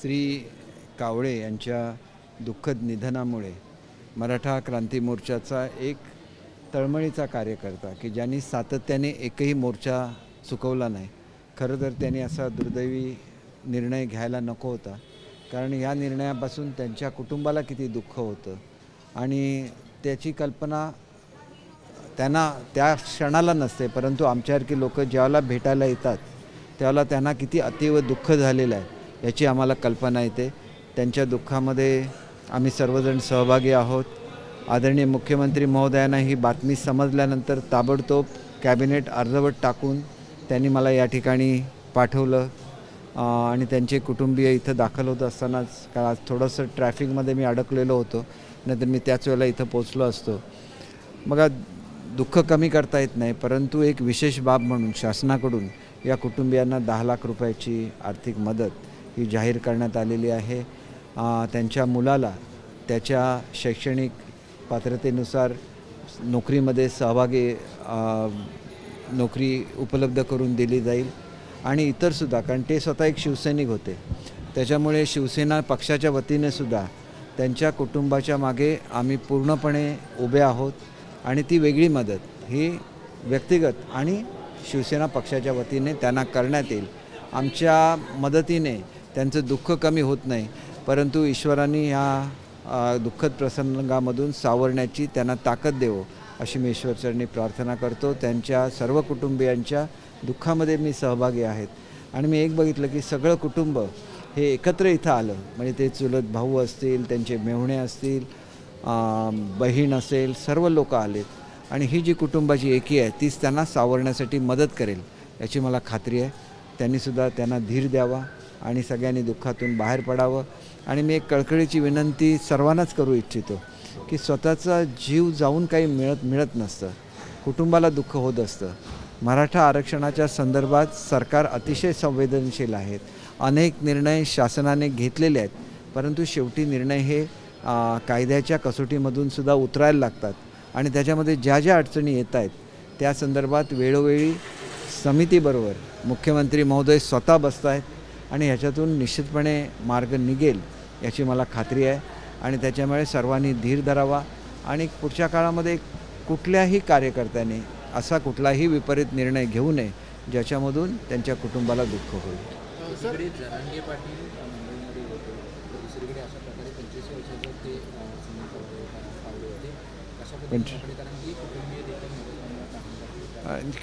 श्री कावळे यांच्या दुःखद निधनामुळे मराठा क्रांती मोर्चाचा एक तळमळीचा कार्यकर्ता की ज्यांनी सातत्याने एकही मोर्चा चुकवला नाही, खरं तर त्यांनी असा दुर्दैवी निर्णय घ्यायला नको होता. कारण या निर्णयापासून त्यांच्या कुटुंबाला किती दुःख होतं आणि त्याची कल्पना त्यांना त्या क्षणाला नसते, परंतु आमच्यासारखी लोक ज्यावेळेला भेटायला येतात त्यावेळेला त्यांना किती अतीव दुःख झालेलं आहे याची आम्हाला कल्पना येते. त्यांच्या दुःखामध्ये आम्ही सर्वजण सहभागी आहोत. आदरणीय मुख्यमंत्री महोदयांना ही बातमी समजल्यानंतर ताबडतोब कॅबिनेट अर्धवट टाकून त्यांनी मला या ठिकाणी पाठवलं आणि त्यांचे कुटुंबीय इथं दाखल होत असतानाच, कारण आज थोडंसं ट्रॅफिकमध्ये मी अडकलेलो होतो, नाहीतर मी त्याच वेळेला इथं पोचलो असतो. मग दुःख कमी करता येत नाही, परंतु एक विशेष बाब म्हणून शासनाकडून या कुटुंबियांना 10 लाख रुपयाची आर्थिक मदत ही जाहीर करण्यात आलेली आहे. त्यांच्या मुलाला त्याच्या शैक्षणिक पात्रतेनुसार नोकरीमध्ये नोकरी उपलब्ध करून दिली जाईल आणि इतरसुद्धा, कारण ते स्वतः एक शिवसैनिक होते, त्याच्यामुळे शिवसेना पक्षाच्या वतीने सुद्धा त्यांच्या कुटुंबाच्या मागे आम्ही पूर्णपणे उभे आहोत आणि ती वेगळी मदत ही व्यक्तिगत आणि शिवसेना पक्षाच्या वतीने त्यांना करण्यात येईल. आमच्या मदतीने त्यांचं दुःख कमी होत नाही, परंतु ईश्वरांनी ह्या दुःखद प्रसंगामधून सावरण्याची त्यांना ताकद देवो अशी मी ईश्वरचरणी प्रार्थना करतो. त्यांच्या सर्व कुटुंबियांच्या दुःखामध्ये मी सहभागी आहेत आणि मी एक बघितलं की सगळं कुटुंब हे एकत्र इथं आलं, म्हणजे ते चुलत भाऊ असतील, त्यांचे मेहुणे असतील, बहीण असेल, सर्व लोक आलेत आणि ही जी कुटुंबाची एकी आहे तीच त्यांना सावरण्यासाठी मदत करेल याची मला खात्री आहे. त्यांनीसुद्धा त्यांना धीर द्यावा आणि सगळ्यांनी दुःखातून बाहेर पडावं. आणि मी एक कळकळीची विनंती सर्वांनाच करू इच्छितो की स्वतःचा जीव जाऊन काही मिळत नसतं, कुटुंबाला दुःख होत असतं. मराठा आरक्षणाच्या संदर्भात सरकार अतिशय संवेदनशील आहेत. अनेक निर्णय शासनाने घेतलेले आहेत, परंतु शेवटी निर्णय हे कायद्याच्या कसोटीमधून सुद्धा उतरायला लागतात आणि त्याच्यामध्ये ज्या ज्या अडचणी येत आहेत त्या संदर्भात वेळोवेळी समितीबरोबर मुख्यमंत्री महोदय स्वतः बसत आहेत आणि ह्याच्यातून निश्चितपणे मार्ग निघेल याची मला खात्री आहे. आणि त्याच्यामुळे सर्वांनी धीर धरावा आणि पुढच्या काळामध्ये कुठल्याही कार्यकर्त्याने असा कुठलाही विपरीत निर्णय घेऊ नये ज्याच्यामधून त्यांच्या कुटुंबाला दुःख होईल.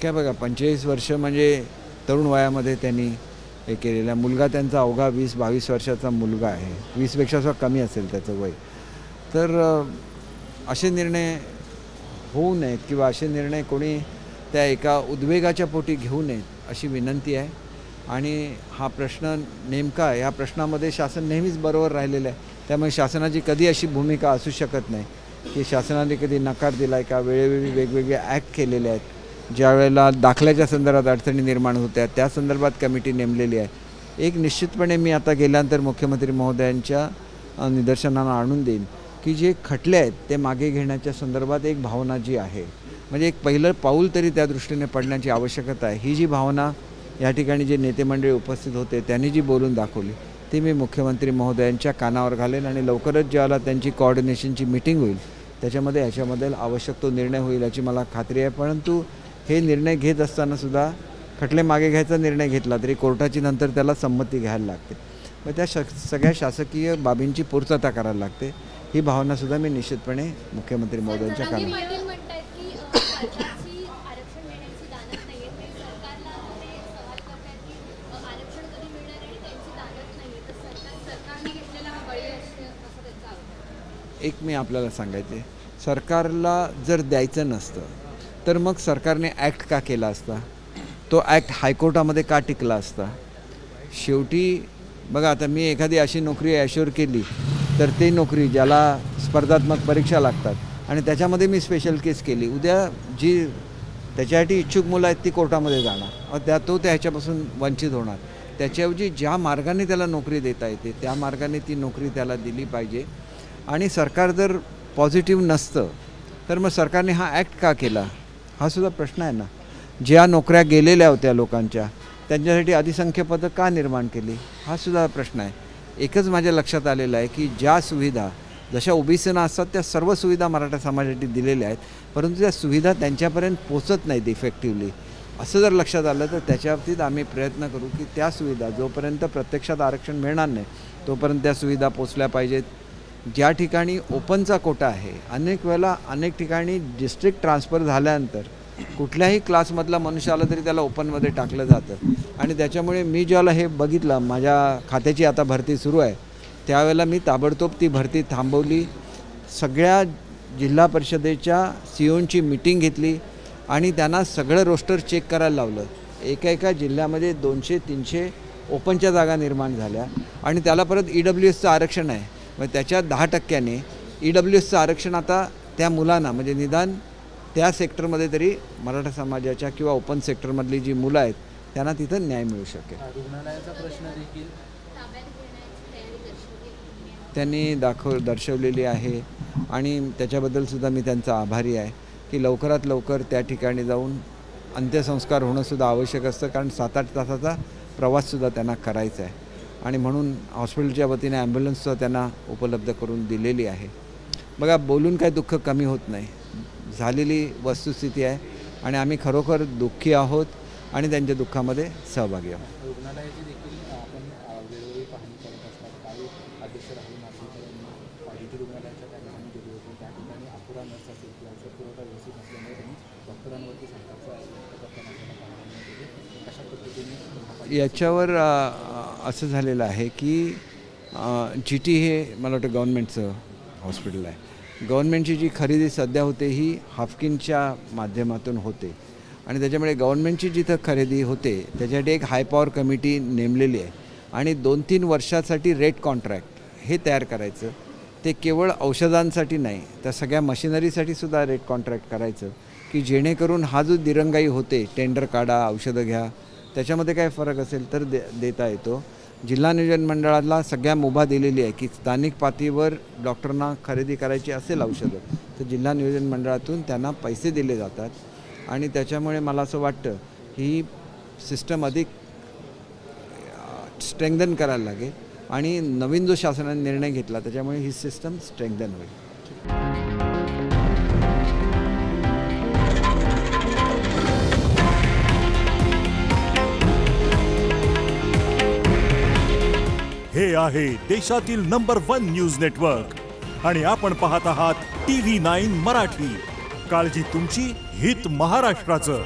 काय बघा, 45 वर्ष म्हणजे तरुण वयामध्ये त्यांनी हे केलेला मुलगा त्यांचा अवघा 20-22 वर्षाचा मुलगा आहे, 20पेक्षा सुद्धा कमी असेल त्याचं वय. तर असे निर्णय होऊ नयेत किंवा असे निर्णय कोणी त्या एका उद्वेगाच्या पोटी घेऊ नयेत अशी विनंती आहे. आणि हा प्रश्न नेमका, या प्रश्नामध्ये शासन नेहमीच बरोबर राहिलेलं आहे, त्यामुळे शासनाची कधी अशी भूमिका असू शकत नाही की शासनाने कधी नकार दिला आहे का. वेळोवेळी वेगवेगळे ॲक्ट केलेले आहेत. ज्या वेळेला दाखल्याच्या संदर्भात अडचणी निर्माण होत्या त्या संदर्भात कमिटी नेमलेली आहे. एक निश्चितपणे मी आता गेल्यानंतर मुख्यमंत्री महोदयांच्या निदर्शनाला आणून देईन की जे खटले आहेत ते मागे घेण्याच्या संदर्भात एक भावना जी आहे, म्हणजे एक पहिलं पाऊल तरी त्या दृष्टीने पडण्याची आवश्यकता आहे. ही जी भावना या ठिकाणी जे नेते मंडळी उपस्थित होते त्यांनी जी बोलून दाखवली ती मी मुख्यमंत्री महोदयांच्या कानावर घालेन आणि लवकरच ज्याला त्यांची कोऑर्डिनेशनची मीटिंग होईल त्याच्यामध्ये ह्याच्यामध्ये आवश्यक तो निर्णय होईल याची मला खात्री आहे. परंतु हे निर्णय घेत असतानासुद्धा खटले मागे घ्यायचा निर्णय घेतला तरी कोर्टाची नंतर त्याला संमती घ्यायला लागते, मग त्या सगळ्या शासकीय बाबींची पूर्तता करायला लागते. ही भावनासुद्धा मी निश्चितपणे मुख्यमंत्री महोदयांच्या कानावर. एक मी आपल्याला सांगायचे, सरकारला जर द्यायचं नसतं तर मग सरकारने ॲक्ट का केला असता, तो ॲक्ट हायकोर्टामध्ये का टिकला असता. शेवटी बघा, आता मी एखादी अशी नोकरी ॲश्युअर केली तर ती नोकरी ज्याला स्पर्धात्मक परीक्षा लागतात आणि त्याच्यामध्ये मी स्पेशल केस केली, उद्या जी त्याच्यासाठी इच्छुक मुलं आहेत ती कोर्टामध्ये जाणार, तो ह्याच्यापासून वंचित होणार. त्याच्याऐवजी ज्या मार्गाने त्याला नोकरी देता येते त्या मार्गाने ती नोकरी त्याला दिली पाहिजे. आणि सरकार जर पॉझिटिव्ह नसतं तर मग सरकारने हा ॲक्ट का केला हा सुद्धा प्रश्न आहे ना. ज्या नोकऱ्या गेलेल्या होत्या लोकांच्या त्यांच्यासाठी अधिसंख्य पदं का निर्माण केली हा सुद्धा प्रश्न आहे. एकच माझ्या लक्षात आलेलं आहे की ज्या सुविधा जशा ओबीसीना असतात त्या सर्व सुविधा मराठा समाजासाठी दिलेल्या आहेत, परंतु त्या सुविधा त्यांच्यापर्यंत पोचत नाहीत इफेक्टिवली. असं जर लक्षात आलं तर त्याच्या बाबतीत आम्ही प्रयत्न करू की त्या सुविधा जोपर्यंत प्रत्यक्षात आरक्षण मिळणार नाही तोपर्यंत त्या सुविधा पोचल्या पाहिजेत. ज्या ठिकाणी ओपनचा कोटा आहे, अनेक वेळेला अनेक ठिकाणी डिस्ट्रिक्ट ट्रान्सफर झाल्यानंतर कुठल्याही क्लासमधला मनुष्य आला तरी त्याला ओपनमध्ये टाकलं जातं. आणि त्याच्यामुळे मी ज्याला हे बघितलं, माझ्या खात्याची आता भरती सुरू आहे, त्यावेळेला मी ताबडतोब ती भरती थांबवली. सगळ्या जिल्हा परिषदेच्या CEOंची मीटिंग घेतली आणि त्यांना सगळं रोस्टर चेक करायला लावलं. एका जिल्ह्यामध्ये 200-300 ओपनच्या जागा निर्माण झाल्या आणि त्याला परत EWSचं आरक्षण आहे. मग त्याच्या 10% EWSचं आरक्षण आता त्या मुलांना, म्हणजे निदान त्या सेक्टरमध्ये तरी मराठा समाजाच्या किंवा ओपन सेक्टरमधली जी मुलं आहेत त्यांना तिथं न्याय मिळू शकेल. रुग्णालयाचा प्रश्न देखील त्यांनी दर्शवलेली आहे आणि त्याच्याबद्दलसुद्धा मी त्यांचा आभारी आहे की लवकरात लवकर त्या ठिकाणी जाऊन अंत्यसंस्कार होणंसुद्धा आवश्यक असतं, कारण 7-8 तासाचा प्रवाससुद्धा त्यांना करायचा आहे आणि म्हणून हॉस्पिटलच्या वतीने ॲम्ब्युलन्ससुद्धा त्यांना उपलब्ध करून दिलेली आहे. बघा, बोलून काही दुःख कमी होत नाही, झालेली वस्तुस्थिती आहे आणि आम्ही खरोखर दुःखी आहोत आणि त्यांच्या दुःखामध्ये सहभागी आहोत. रुग्णालयाची देखील आपण वेळोवेळी पाहणी करत असतात. काही अध्यक्ष राहुल नार्वेकर यांनी पाहिजे रुग्णालयाच्या त्या ठिकाणी गेले होते. त्या ठिकाणी अपुरा नर्स असेल किंवा औषध पुरवठा व्यवस्थित नसल्यामुळे त्यांनी डॉक्टरांवरती सरकारचा करताना आपल्याला पाहायला मिळते. कशा पद्धतीने याच्यावर असं झालेलं आहे की GT हे मला वाटतं गव्हर्नमेंटचं हॉस्पिटल आहे. गव्हर्नमेंटची जी खरेदी सध्या होते ही हाफकिनच्या माध्यमातून होते आणि त्याच्यामुळे गव्हर्नमेंटची जिथं खरेदी होते त्याच्यासाठी एक हाय पॉवर कमिटी नेमलेली आहे आणि 2-3 वर्षासाठी रेट कॉन्ट्रॅक्ट हे तयार करायचं. ते केवळ औषधांसाठी नाही तर सगळ्या मशिनरीसाठी सुद्धा रेट कॉन्ट्रॅक्ट करायचं की जेणेकरून हा जो दिरंगाई होते, टेंडर काढा, औषधं घ्या, त्याच्यामध्ये काय फरक असेल तर देता येतो. जिल्हा नियोजन मंडळाला सगळ्या मुभा दिलेली आहे की स्थानिक पातळीवर डॉक्टरांना खरेदी करायची असेल औषधं तर जिल्हा नियोजन मंडळातून त्यांना पैसे दिले जातात आणि त्याच्यामुळे मला असं वाटतं ही सिस्टम अधिक स्ट्रेंथन करायला लागेल आणि नवीन जो शासनाने निर्णय घेतला त्याच्यामुळे ही सिस्टम स्ट्रेंथन होईल. हे आहे देशातील नंबर 1 न्यूज नेटवर्क आणि आपण पाहत आहात TV9 मराठी. काळजी तुमची, हित महाराष्ट्राचं.